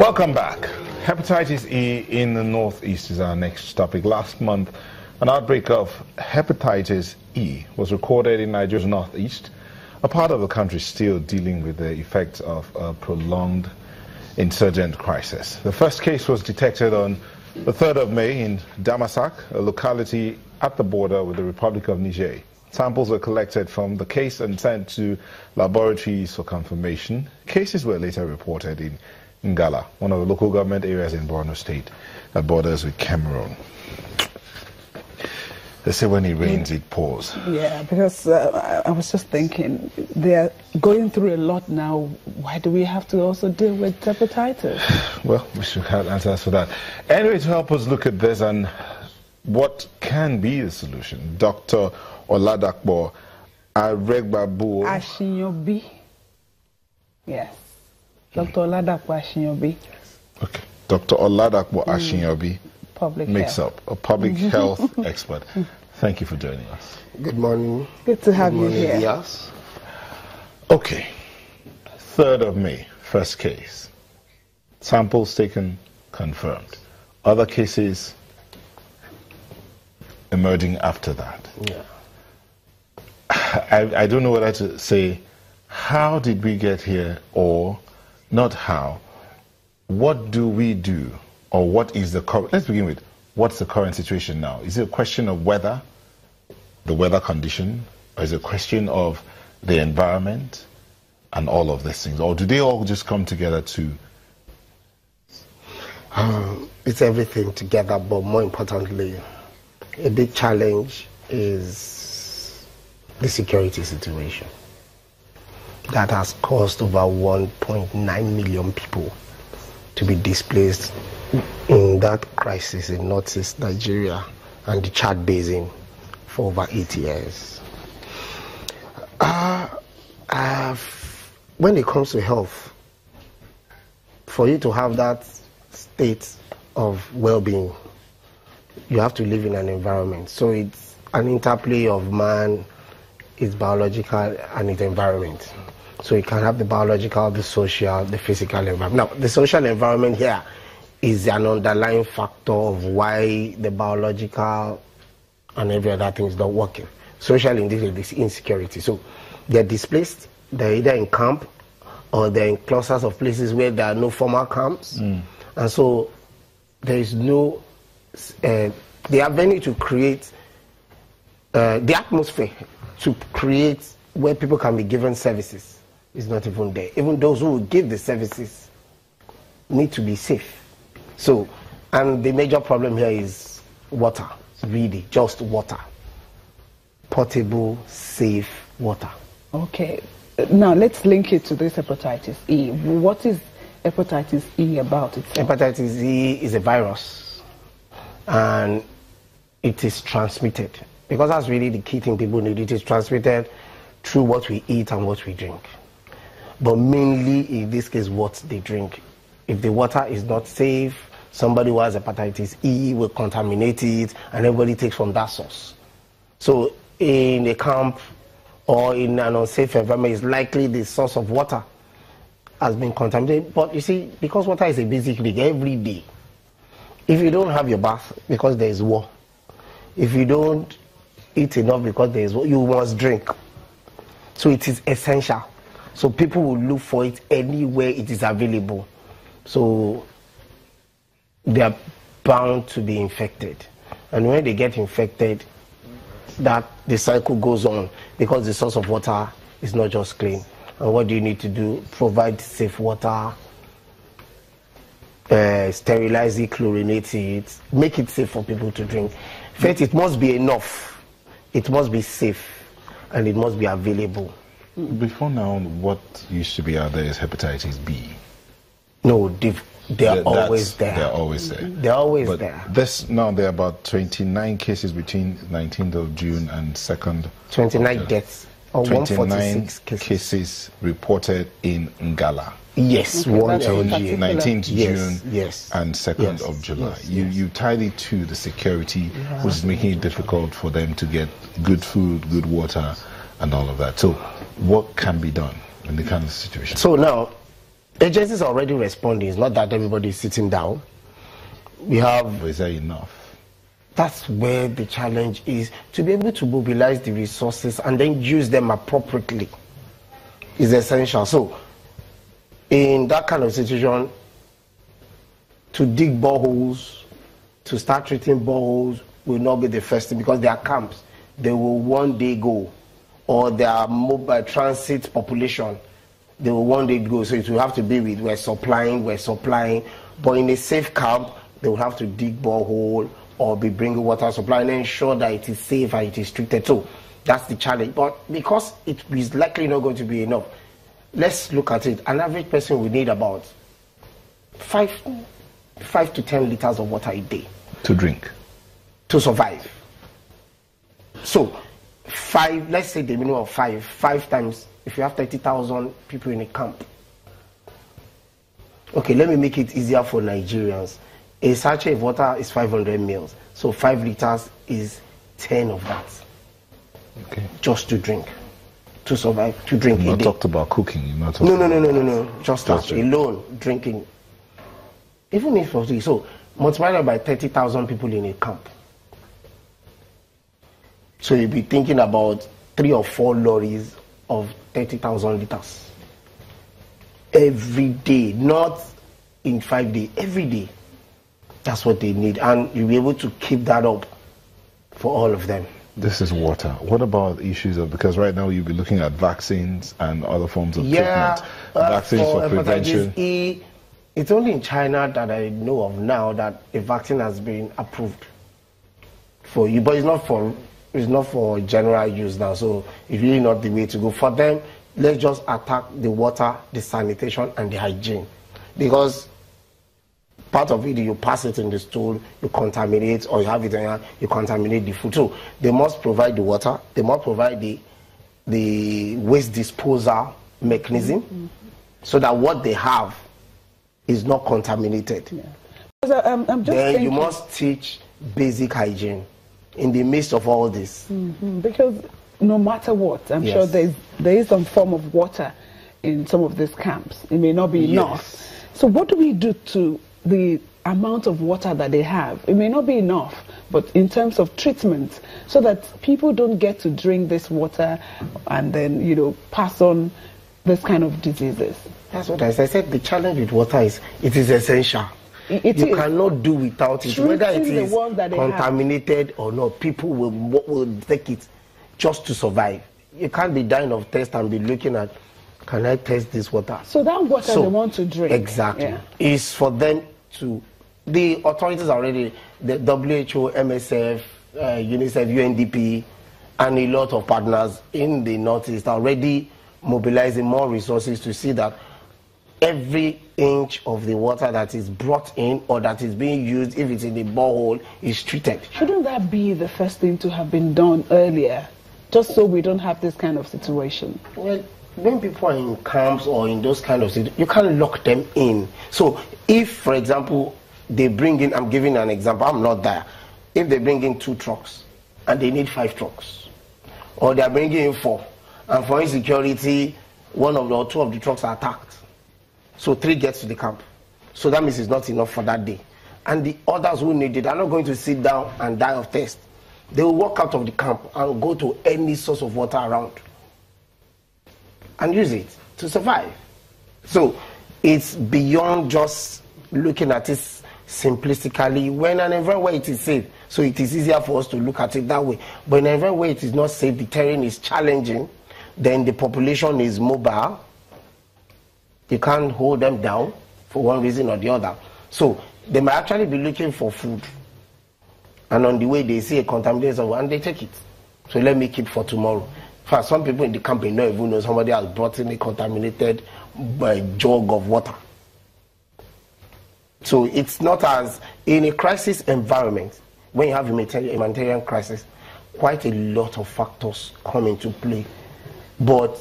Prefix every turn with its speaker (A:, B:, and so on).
A: Welcome back. Hepatitis E in the Northeast is our next topic. Last month, an outbreak of hepatitis E was recorded in Nigeria's Northeast, a part of the country still dealing with the effects of a prolonged insurgent crisis. The first case was detected on the 3rd of May in Damasak, a locality at the border with the Republic of Niger. Samples were collected from the case and sent to laboratories for confirmation. Cases were later reported in Ngala, one of the local government areas in Borno State that borders with Cameroon. They say when it rains, it pours.
B: Yeah, because I was just thinking, they're going through a lot now. Why do we have to also deal with hepatitis?
A: Well, we should have answers for that. Anyway, to help us look at this and what can be the solution, Dr. Oladakbo Aregbabu.
B: Ashinyobi. Yes. Dr. Oladakbo Ashinyobi.
A: Okay. Dr. Oladakbo Ashinyobi.
B: Makes
A: up a public health expert. Thank you for joining us.
C: Good morning.
B: Good to have you here.
C: Yes.
A: Okay. 3rd of May, first case. Samples taken, confirmed. Other cases emerging after that.
C: Yeah.
A: I don't know whether to say, how did we get here, or not how. What do we do? Or what is the current, let's begin with, what's the current situation now? Is it a question of weather, the weather condition, or is it a question of the environment and all of these things? Or do they all just come together to?
C: It's everything together, but more importantly, a big challenge is the security situation that has caused over 1.9 million people to be displaced in that crisis in northeast Nigeria and the Chad Basin for over 8 years. When it comes to health, for you to have that state of well-being, you have to live in an environment. So it's an interplay of man, its biological, and its environment. So you can have the biological, the social, the physical environment. Now, the social environment here is an underlying factor of why the biological and every other thing is not working. Social indeed is insecurity. So they're displaced, they're either in camp or they're in clusters of places where there are no formal camps. And so there is no, the avenue to create, the atmosphere to create where people can be given services is not even there. Even those who will give the services need to be safe. So, and the major problem here is water, really, just water. Portable, safe water.
B: Okay, now let's link it to this hepatitis E. What is hepatitis E about itself?
C: Hepatitis E is a virus, and it is transmitted. Because that's really the key thing people need. It is transmitted through what we eat and what we drink. But mainly, in this case, what they drink. If the water is not safe, somebody who has hepatitis E will contaminate it, and everybody takes from that source. So in a camp or in an unsafe environment, it's likely the source of water has been contaminated. But you see, because water is a basic need every day, if you don't have your bath because there is war, if you don't eat enough because there is war, you must drink. So it is essential. So people will look for it anywhere it is available. So they are bound to be infected. And when they get infected, that the cycle goes on because the source of water is not just clean. And what do you need to do? Provide safe water, sterilize it, chlorinate it, make it safe for people to drink. In fact, it must be enough, it must be safe, and it must be available.
A: Before now, what used to be out there is hepatitis B.
C: No, they're always there.
A: They're always there.
C: They're always there.
A: This, now there are about 29 cases between 19th of June and 2nd.
C: 29 deaths. Or
A: 29 cases reported in Ngala.
C: Yes,
B: okay,
A: 19th
C: yes,
A: June
C: yes,
A: and 2nd of July. You tied it to the security, which is making it difficult for them to get good food, good water, and all of that. So what can be done in the kind of situation?
C: So now, Agencies are already responding. It's not that everybody is sitting down. We have...
A: Is that enough?
C: That's where the challenge is, to be able to mobilize the resources and then use them appropriately is essential. So, in that kind of situation, to dig boreholes, to start treating boreholes will not be the first thing, because there are camps. They will one day go, or there are mobile transit population. They will one day go. So it will have to be with we're supplying. But in a safe camp, they will have to dig borehole or be bringing water supply and ensure that it is safe and it is treated. So that's the challenge. But because it is likely not going to be enough, let's look at it. An average person will need about 5 to 10 liters of water a day
A: to drink,
C: to survive. So 5, let's say the minimum of 5 times, if you have 30,000 people in a camp. Okay, let me make it easier for Nigerians. A sachet of water is 500 mils. So 5 liters is 10 of that.
A: Okay.
C: Just to drink. To survive, to drink.
A: You've not talked about cooking. You've not talked
C: No. Just that alone, drinking. Even if so, multiply that by 30,000 people in a camp. So you'll be thinking about 3 or 4 lorries of 30,000 liters. Every day, not in 5 days, every day. That's what they need, and you'll be able to keep that up for all of them.
A: This is water. What about issues of, because right now you'll be looking at vaccines and other forms of treatment. Vaccines for prevention.
C: Hepatitis E, it's only in China that I know of now that a vaccine has been approved for you, but it's not for general use now, so it's really not the way to go. For them, let's just attack the water, the sanitation, and the hygiene. Because part of it, you pass it in the stool, you contaminate, or you have it in your, you contaminate the food. So they must provide the water, they must provide the waste disposal mechanism, so that what they have is not contaminated.
B: Yeah. I'm just
C: then
B: thinking,
C: you must teach basic hygiene in the midst of all this.
B: Because no matter what, I'm sure there is some form of water in some of these camps. It may not be enough. So what do we do to the amount of water that they have? It may not be enough, but in terms of treatment, so that people don't get to drink this water and then, you know, pass on this kind of diseases.
C: That's what I said. The challenge with water is it is essential. You cannot do without it. Whether it is contaminated or not, people will take it just to survive. You can't be dying of thirst and be looking at, can I test this water?
B: So that water they want to drink.
C: Exactly. Is for them to, the authorities already, the WHO, MSF, UNICEF, UNDP, and a lot of partners in the Northeast are already mobilizing more resources to see that every inch of the water that is brought in or that is being used, if it's in the borehole, is treated. Shouldn't
B: that be the first thing to have been done earlier, just so we don't have this kind of situation?
C: Well, when people are in camps or in those kind of situations, you can't lock them in. So if, for example, they bring in, I'm giving an example, I'm not there. If they bring in 2 trucks and they need 5 trucks, or they're bringing in 4, and for insecurity, 1 or 2 of the trucks are attacked, so 3 gets to the camp. So that means it's not enough for that day. And the others who need it are not going to sit down and die of thirst. They will walk out of the camp and go to any source of water around and use it to survive. So it's beyond just looking at it simplistically. When an environment where it is safe, so it is easier for us to look at it that way. But in an environment where it is not safe, the terrain is challenging, then the population is mobile. You can't hold them down for one reason or the other. So they might actually be looking for food. And on the way they see a contamination and they take it. So let me keep for tomorrow. For some people in the camp, they don't even know somebody has brought in a contaminated jug of water. So it's not as, in a crisis environment, when you have a humanitarian crisis, quite a lot of factors come into play. But